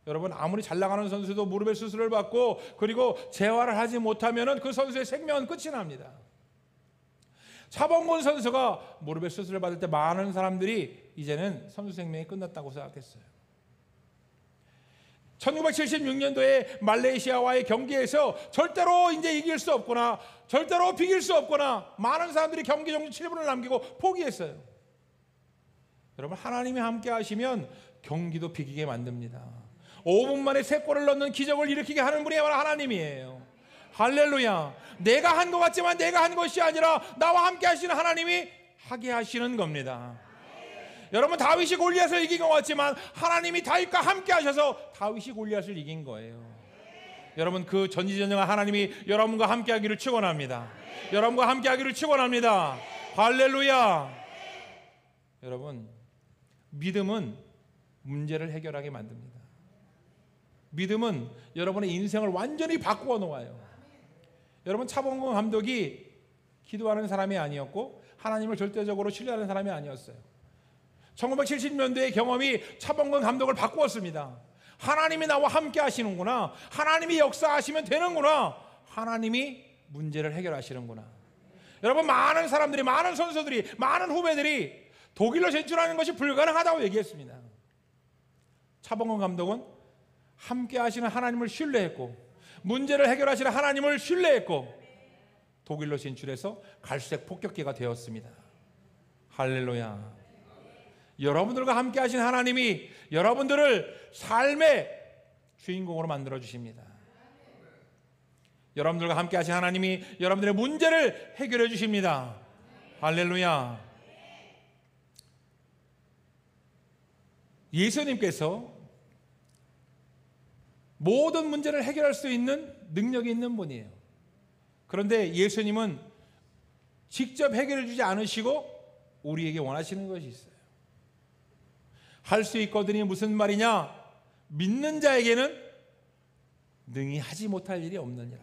여러분, 아무리 잘 나가는 선수도 무릎에 수술을 받고 그리고 재활을 하지 못하면 그 선수의 생명은 끝이 납니다. 차범근 선수가 무릎에 수술을 받을 때 많은 사람들이 이제는 선수 생명이 끝났다고 생각했어요. 1976년도에 말레이시아와의 경기에서 절대로 이제 이길 수 없거나 절대로 비길 수 없거나 많은 사람들이 경기 종료 7분을 남기고 포기했어요. 여러분, 하나님이 함께 하시면 경기도 비기게 만듭니다. 5분 만에 3골을 넣는 기적을 일으키게 하는 분이 바로 하나님이에요. 할렐루야. 내가 한 것 같지만 내가 한 것이 아니라 나와 함께 하시는 하나님이 하게 하시는 겁니다. 여러분, 다윗이 골리앗을 이긴 것 같지만 하나님이 다윗과 함께 하셔서 다윗이 골리앗을 이긴 거예요. 여러분, 그 전지전능한 하나님이 여러분과 함께 하기를 축원합니다. 여러분과 함께 하기를 축원합니다. 할렐루야. 여러분, 믿음은 문제를 해결하게 만듭니다. 믿음은 여러분의 인생을 완전히 바꾸어 놓아요. 여러분, 차범근 감독이 기도하는 사람이 아니었고 하나님을 절대적으로 신뢰하는 사람이 아니었어요. 1970년대의 경험이 차범근 감독을 바꾸었습니다. 하나님이 나와 함께 하시는구나. 하나님이 역사하시면 되는구나. 하나님이 문제를 해결하시는구나. 여러분, 많은 사람들이, 많은 선수들이, 많은 후배들이 독일로 진출하는 것이 불가능하다고 얘기했습니다. 차범근 감독은 함께 하시는 하나님을 신뢰했고 문제를 해결하시는 하나님을 신뢰했고 독일로 진출해서 갈수록 폭격기가 되었습니다. 할렐루야. 여러분들과 함께 하신 하나님이 여러분들을 삶의 주인공으로 만들어 주십니다. 여러분들과 함께 하신 하나님이 여러분들의 문제를 해결해 주십니다. 할렐루야. 예수님께서 모든 문제를 해결할 수 있는 능력이 있는 분이에요. 그런데 예수님은 직접 해결해 주지 않으시고 우리에게 원하시는 것이 있어요. 할 수 있거든이 무슨 말이냐? 믿는 자에게는 능히 하지 못할 일이 없느니라.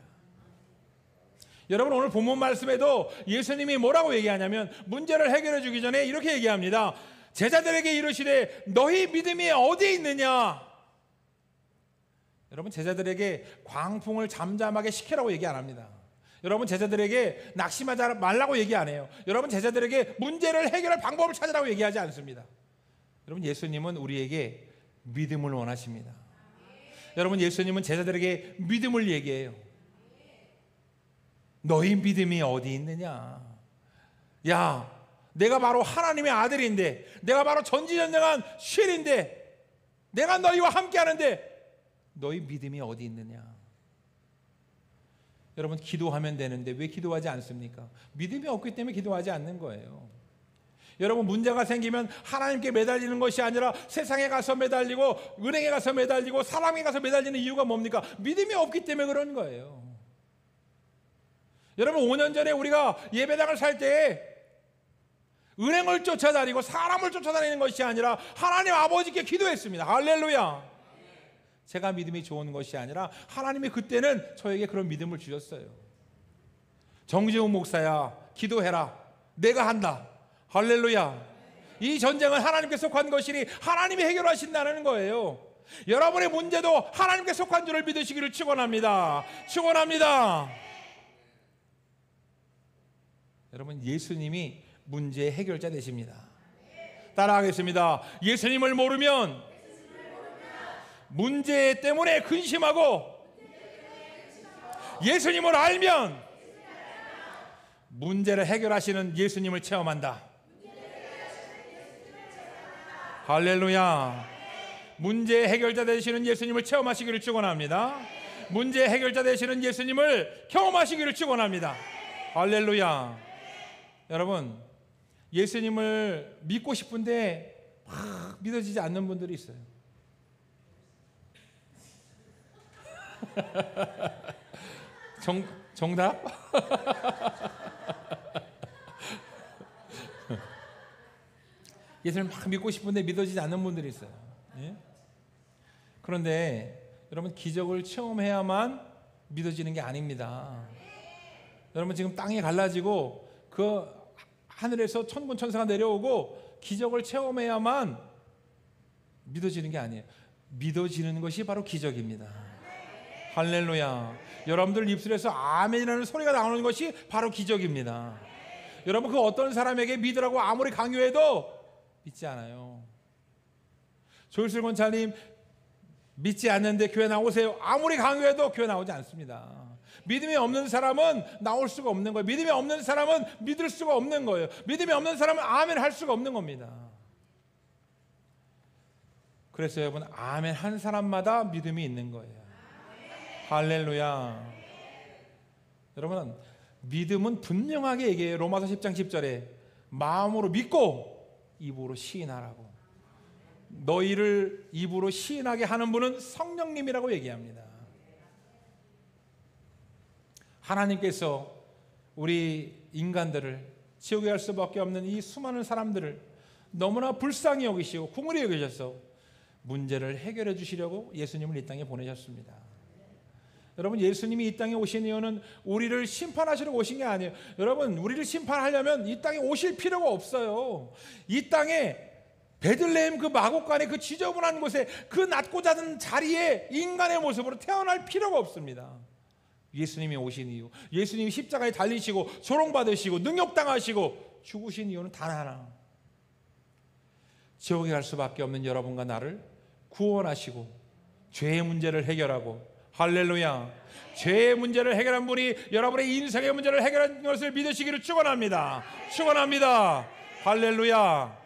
여러분, 오늘 본문 말씀에도 예수님이 뭐라고 얘기하냐면 문제를 해결해 주기 전에 이렇게 얘기합니다. 제자들에게 이르시되 너희 믿음이 어디에 있느냐? 여러분, 제자들에게 광풍을 잠잠하게 시키라고 얘기 안 합니다. 여러분, 제자들에게 낙심하지 말라고 얘기 안 해요. 여러분, 제자들에게 문제를 해결할 방법을 찾으라고 얘기하지 않습니다. 여러분, 예수님은 우리에게 믿음을 원하십니다. 여러분, 예수님은 제자들에게 믿음을 얘기해요. 너희 믿음이 어디 있느냐? 야, 내가 바로 하나님의 아들인데, 내가 바로 전지전능한 쉘인데, 내가 너희와 함께 하는데 너희 믿음이 어디 있느냐? 여러분, 기도하면 되는데 왜 기도하지 않습니까? 믿음이 없기 때문에 기도하지 않는 거예요. 여러분, 문제가 생기면 하나님께 매달리는 것이 아니라 세상에 가서 매달리고 은행에 가서 매달리고 사람에 가서 매달리는 이유가 뭡니까? 믿음이 없기 때문에 그런 거예요. 여러분, 5년 전에 우리가 예배당을 살 때에 은행을 쫓아다니고 사람을 쫓아다니는 것이 아니라 하나님 아버지께 기도했습니다. 할렐루야. 제가 믿음이 좋은 것이 아니라 하나님이 그때는 저에게 그런 믿음을 주셨어요. 정지훈 목사야, 기도해라. 내가 한다. 할렐루야. 이 전쟁은 하나님께 속한 것이니 하나님이 해결하신다는 거예요. 여러분의 문제도 하나님께 속한 줄을 믿으시기를 축원합니다. 축원합니다. 여러분, 예수님이 문제의 해결자 되십니다. 따라하겠습니다. 예수님을 모르면 문제 때문에 근심하고, 예수님을 알면 문제를 해결하시는 예수님을 체험한다. 할렐루야. 문제 해결자 되시는 예수님을 체험하시기를 축원합니다. 문제 해결자 되시는 예수님을 경험하시기를 축원합니다. 할렐루야. 여러분, 예수님을 믿고 싶은데 막 믿어지지 않는 분들이 있어요. 정답? 예수님을 막 믿고 싶은데 믿어지지 않는 분들이 있어요. 예? 그런데 여러분, 기적을 체험해야만 믿어지는 게 아닙니다. 여러분, 지금 땅이 갈라지고 그 하늘에서 천군 천사가 내려오고 기적을 체험해야만 믿어지는 게 아니에요. 믿어지는 것이 바로 기적입니다. 할렐루야. 여러분들 입술에서 아멘이라는 소리가 나오는 것이 바로 기적입니다. 여러분, 그 어떤 사람에게 믿으라고 아무리 강요해도 믿지 않아요. 조일슬 권사님, 믿지 않는데 교회 나오세요. 아무리 강요해도 교회 나오지 않습니다. 믿음이 없는 사람은 나올 수가 없는 거예요. 믿음이 없는 사람은 믿을 수가 없는 거예요. 믿음이 없는 사람은 아멘 할 수가 없는 겁니다. 그래서 여러분, 아멘 한 사람마다 믿음이 있는 거예요. 할렐루야. 여러분, 믿음은 분명하게 얘기해요. 로마서 10장 10절에 마음으로 믿고 입으로 시인하라고. 너희를 입으로 시인하게 하는 분은 성령님이라고 얘기합니다. 하나님께서 우리 인간들을 지옥에 갈 수밖에 없는 이 수많은 사람들을 너무나 불쌍히 여기시고 긍휼히 여기셔서 문제를 해결해 주시려고 예수님을 이 땅에 보내셨습니다. 여러분, 예수님이 이 땅에 오신 이유는 우리를 심판하시려고 오신 게 아니에요. 여러분, 우리를 심판하려면 이 땅에 오실 필요가 없어요. 이 땅에 베들레헴 그 마곡간의 그 지저분한 곳에 그 낮고 잦은 자리에 인간의 모습으로 태어날 필요가 없습니다. 예수님이 오신 이유, 예수님이 십자가에 달리시고 조롱받으시고 능욕당하시고 죽으신 이유는 단 하나, 지옥에 갈 수밖에 없는 여러분과 나를 구원하시고 죄의 문제를 해결하고, 할렐루야, 죄의 문제를 해결한 분이 여러분의 인생의 문제를 해결한 것을 믿으시기를 축원합니다. 축원합니다. 할렐루야.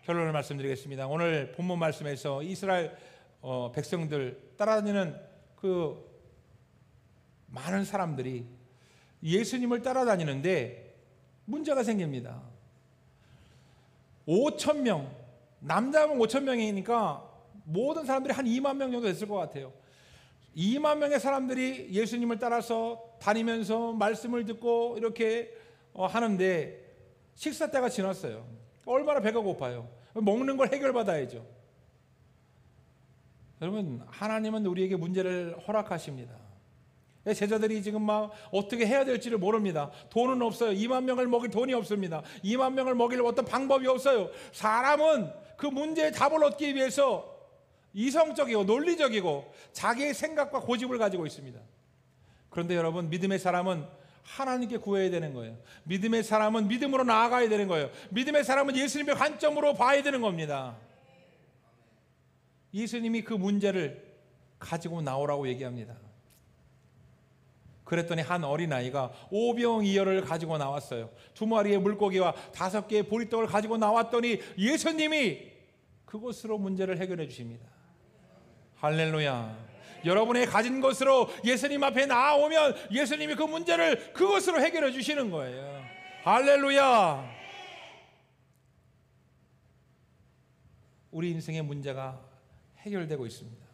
결론을 말씀드리겠습니다. 오늘 본문 말씀에서 이스라엘 백성들 따라다니는 그 많은 사람들이 예수님을 따라다니는데 문제가 생깁니다. 5,000명, 남자면 5,000명이니까 모든 사람들이 한 2만 명 정도 됐을 것 같아요. 2만 명의 사람들이 예수님을 따라서 다니면서 말씀을 듣고 이렇게 하는데 식사 때가 지났어요. 얼마나 배가 고파요. 먹는 걸 해결받아야죠. 여러분, 하나님은 우리에게 문제를 허락하십니다. 제자들이 지금 막 어떻게 해야 될지를 모릅니다. 돈은 없어요. 2만 명을 먹일 돈이 없습니다. 2만 명을 먹일 어떤 방법이 없어요. 사람은 그 문제의 답을 얻기 위해서 이성적이고 논리적이고 자기의 생각과 고집을 가지고 있습니다. 그런데 여러분, 믿음의 사람은 하나님께 구해야 되는 거예요. 믿음의 사람은 믿음으로 나아가야 되는 거예요. 믿음의 사람은 예수님의 관점으로 봐야 되는 겁니다. 예수님이 그 문제를 가지고 나오라고 얘기합니다. 그랬더니 한 어린아이가 오병이어를 가지고 나왔어요. 2마리의 물고기와 5개의 보리떡을 가지고 나왔더니 예수님이 그것으로 문제를 해결해 주십니다. 할렐루야. 여러분의 가진 것으로 예수님 앞에 나아오면 예수님이 그 문제를 그것으로 해결해 주시는 거예요. 할렐루야. 우리 인생의 문제가 해결되고 있습니다.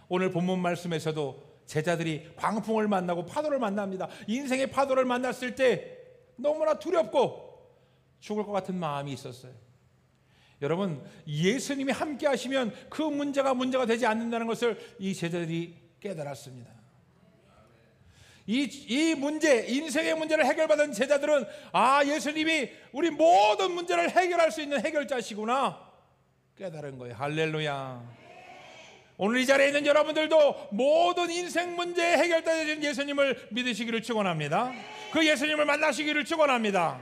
오늘 본문 말씀에서도 제자들이 광풍을 만나고 파도를 만납니다. 인생의 파도를 만났을 때 너무나 두렵고 죽을 것 같은 마음이 있었어요. 여러분, 예수님이 함께 하시면 그 문제가 되지 않는다는 것을 이 제자들이 깨달았습니다. 이 문제, 인생의 문제를 해결받은 제자들은 예수님이 우리 모든 문제를 해결할 수 있는 해결자시구나 깨달은 거예요. 할렐루야. 오늘 이 자리에 있는 여러분들도 모든 인생 문제의 해결자 되신 예수님을 믿으시기를 축원합니다. 그 예수님을 만나시기를 축원합니다.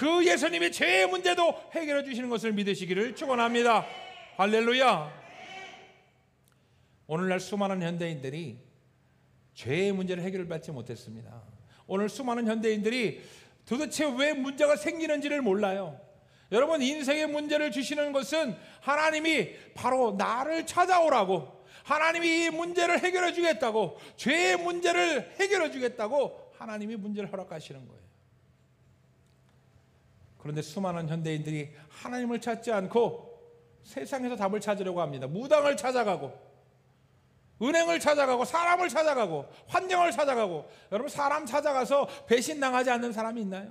그 예수님이 죄의 문제도 해결해 주시는 것을 믿으시기를 축원합니다. 할렐루야. 오늘날 수많은 현대인들이 죄의 문제를 해결받지 못했습니다. 오늘 수많은 현대인들이 도대체 왜 문제가 생기는지를 몰라요. 여러분, 인생의 문제를 주시는 것은 하나님이 바로 나를 찾아오라고, 하나님이 이 문제를 해결해 주겠다고, 죄의 문제를 해결해 주겠다고 하나님이 문제를 허락하시는 거예요. 그런데 수많은 현대인들이 하나님을 찾지 않고 세상에서 답을 찾으려고 합니다. 무당을 찾아가고, 은행을 찾아가고, 사람을 찾아가고, 환경을 찾아가고. 여러분, 사람 찾아가서 배신당하지 않는 사람이 있나요?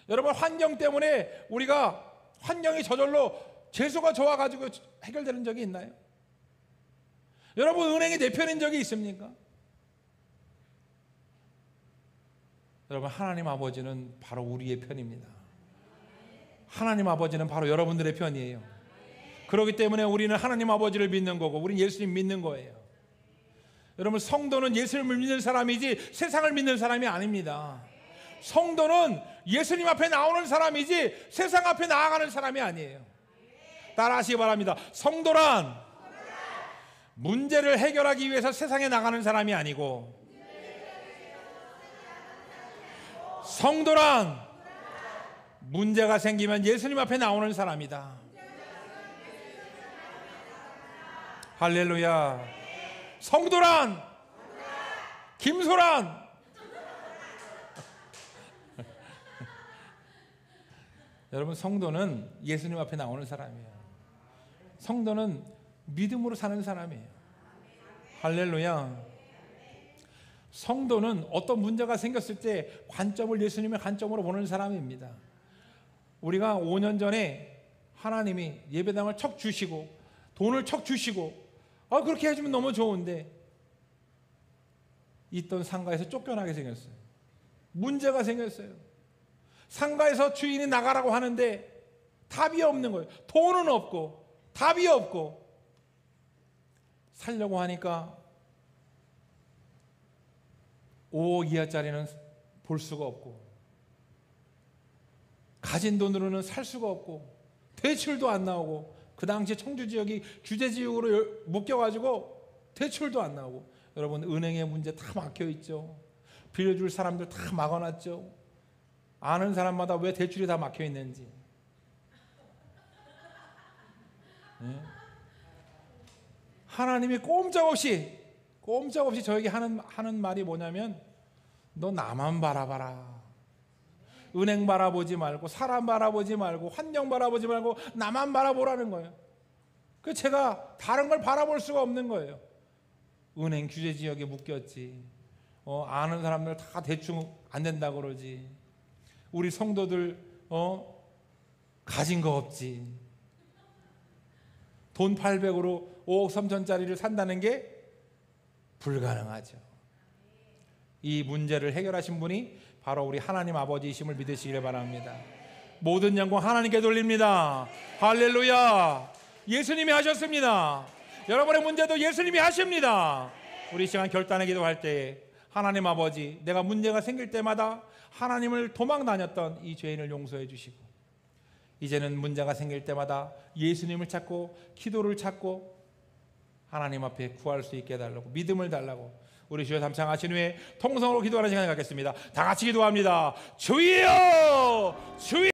여러분, 환경 때문에 우리가 환경이 저절로 재수가 좋아가지고 해결되는 적이 있나요? 여러분, 은행이 내 편인 적이 있습니까? 여러분, 하나님 아버지는 바로 우리의 편입니다. 하나님 아버지는 바로 여러분들의 편이에요. 그렇기 때문에 우리는 하나님 아버지를 믿는 거고, 우리는 예수님 믿는 거예요. 여러분, 성도는 예수님을 믿는 사람이지 세상을 믿는 사람이 아닙니다. 성도는 예수님 앞에 나오는 사람이지 세상 앞에 나아가는 사람이 아니에요. 따라하시기 바랍니다. 성도란 문제를 해결하기 위해서 세상에 나가는 사람이 아니고, 성도란 문제가 생기면 예수님 앞에 나오는 사람이다. 할렐루야. 성도란 김소란 여러분, 성도는 예수님 앞에 나오는 사람이에요. 성도는 믿음으로 사는 사람이에요. 할렐루야. 성도는 어떤 문제가 생겼을 때 관점을 예수님의 관점으로 보는 사람입니다. 우리가 5년 전에 하나님이 예배당을 척 주시고 돈을 척 주시고 그렇게 해주면 너무 좋은데 있던 상가에서 쫓겨나게 생겼어요. 문제가 생겼어요. 상가에서 주인이 나가라고 하는데 답이 없는 거예요. 돈은 없고 답이 없고, 살려고 하니까 5억 이하짜리는 볼 수가 없고, 가진 돈으로는 살 수가 없고, 대출도 안 나오고, 그 당시에 청주 지역이 규제 지역으로 묶여가지고 대출도 안 나오고. 여러분, 은행의 문제 다 막혀 있죠. 빌려줄 사람들 다 막아놨죠. 아는 사람마다 왜 대출이 다 막혀 있는지. 네? 하나님이 꼼짝없이 저에게 하는 말이 뭐냐면, 너 나만 바라봐라. 은행 바라보지 말고, 사람 바라보지 말고, 환경 바라보지 말고 나만 바라보라는 거예요. 그 제가 다른 걸 바라볼 수가 없는 거예요. 은행 규제 지역에 묶였지. 아는 사람들 다 대충 안 된다 그러지. 우리 성도들 가진 거 없지. 돈 800으로 5억 3천짜리를 산다는 게 불가능하죠. 이 문제를 해결하신 분이 바로 우리 하나님 아버지이심을 믿으시길 바랍니다. 모든 영광 하나님께 돌립니다. 할렐루야. 예수님이 하셨습니다. 여러분의 문제도 예수님이 하십니다. 우리 시간 결단의 기도할 때, 하나님 아버지, 내가 문제가 생길 때마다 하나님을 도망 다녔던 이 죄인을 용서해 주시고, 이제는 문제가 생길 때마다 예수님을 찾고 기도를 찾고 하나님 앞에 구할 수 있게 해달라고, 믿음을 달라고 우리 주여 삼창하신 후에 통성으로 기도하는 시간을 갖겠습니다. 다 같이 기도합니다. 주여, 주여.